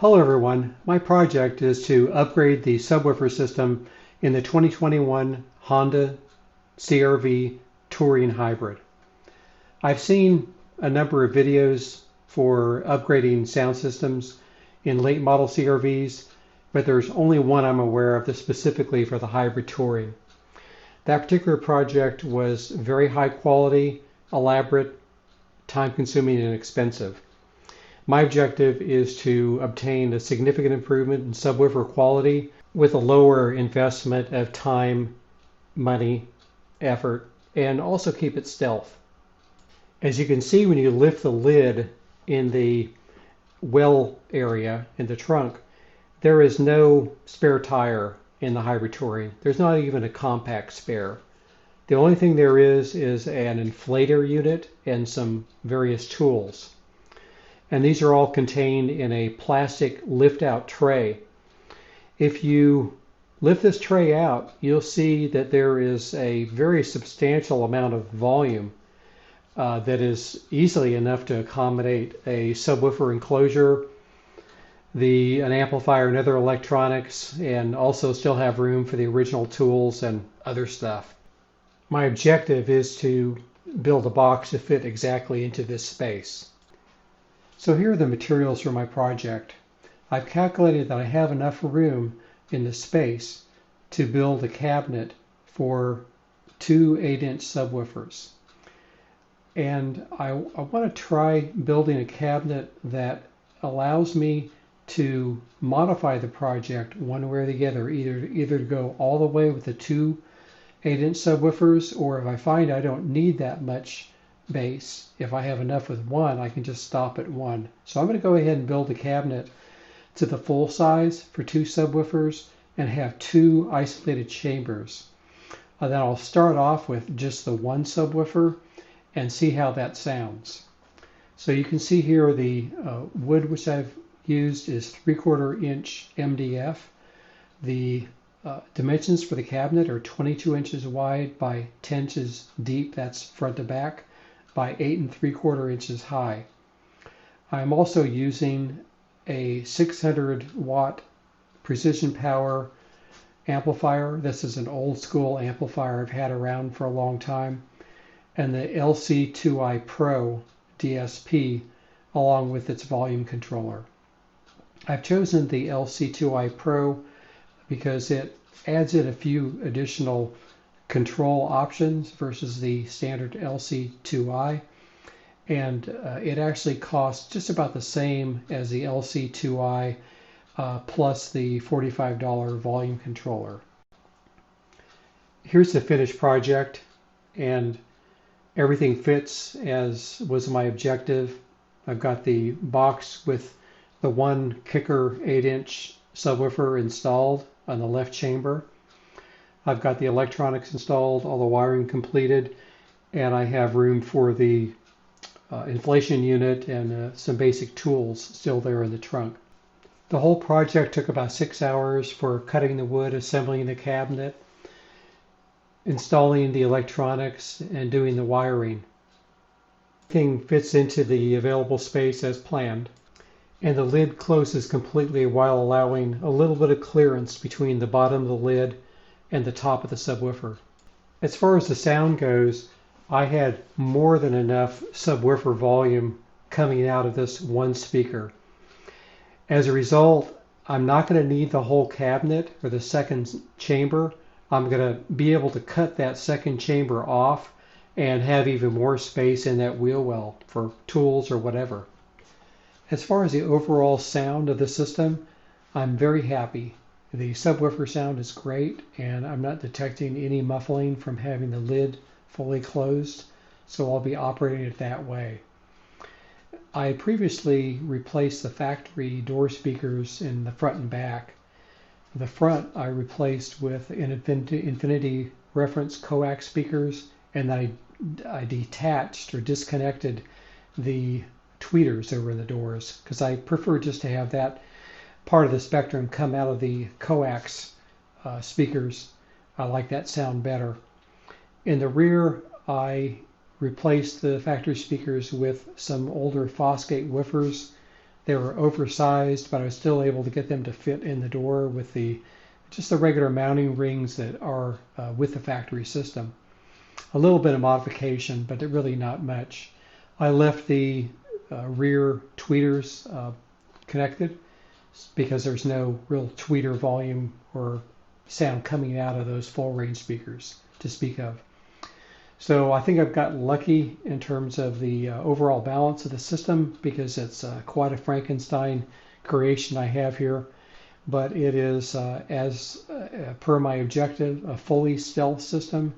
Hello everyone, my project is to upgrade the subwoofer system in the 2021 Honda CRV Touring Hybrid. I've seen a number of videos for upgrading sound systems in late model CRVs, but there's only one I'm aware of that's specifically for the hybrid touring. That particular project was very high quality, elaborate, time consuming, and expensive. My objective is to obtain a significant improvement in subwoofer quality with a lower investment of time, money, effort, and also keep it stealth. As you can see when you lift the lid in the well area in the trunk, there is no spare tire in the hybrid touring. There's not even a compact spare. The only thing there is an inflator unit and some various tools. And these are all contained in a plastic lift-out tray. If you lift this tray out, you'll see that there is a very substantial amount of volume that is easily enough to accommodate a subwoofer enclosure, an amplifier and other electronics, and also still have room for the original tools and other stuff. My objective is to build a box to fit exactly into this space. So here are the materials for my project. I've calculated that I have enough room in the space to build a cabinet for two 8-inch subwoofers. And I want to try building a cabinet that allows me to modify the project one way or the other, either to go all the way with the two 8-inch subwoofers, or if I find I don't need that much bass, if I have enough with one, I can just stop at one. So I'm going to go ahead and build a cabinet to the full size for two subwoofers and have two isolated chambers. Then I'll start off with just the one subwoofer and see how that sounds. So you can see here the wood which I've used is 3/4 inch MDF. The dimensions for the cabinet are 22 inches wide by 10 inches deep, that's front to back, by 8 3/4 inches high. I'm also using a 600 watt precision power amplifier. This is an old school amplifier I've had around for a long time, and the LC2i Pro DSP along with its volume controller. I've chosen the LC2i Pro because it adds in a few additional control options versus the standard LC2i, and it actually costs just about the same as the LC2i plus the $45 volume controller. Here's the finished project, and everything fits as was my objective. I've got the box with the one kicker 8-inch subwoofer installed on the left chamber. I've got the electronics installed, all the wiring completed, and I have room for the inflation unit and some basic tools still there in the trunk. The whole project took about 6 hours for cutting the wood, assembling the cabinet, installing the electronics, and doing the wiring. Everything fits into the available space as planned, and the lid closes completely while allowing a little bit of clearance between the bottom of the lid and the top of the subwoofer. As far as the sound goes, I had more than enough subwoofer volume coming out of this one speaker. As a result, I'm not going to need the whole cabinet or the second chamber. I'm going to be able to cut that second chamber off and have even more space in that wheel well for tools or whatever. As far as the overall sound of the system, I'm very happy. The subwoofer sound is great, and I'm not detecting any muffling from having the lid fully closed, so I'll be operating it that way. I previously replaced the factory door speakers in the front and back. The front I replaced with Infinity reference coax speakers, and I detached or disconnected the tweeters over the doors because I prefer just to have that part of the spectrum come out of the coax speakers. I like that sound better. In the rear, I replaced the factory speakers with some older Fosgate woofers They were oversized, but I was still able to get them to fit in the door with just the regular mounting rings that are with the factory system. A little bit of modification, but really not much. I left the rear tweeters connected because there's no real tweeter volume or sound coming out of those full range speakers to speak of. So I think I've gotten lucky in terms of the overall balance of the system, because it's quite a Frankenstein creation I have here. But it is, as per my objective, a fully stealth system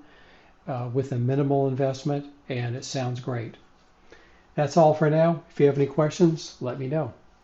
with a minimal investment, and it sounds great. That's all for now. If you have any questions, let me know.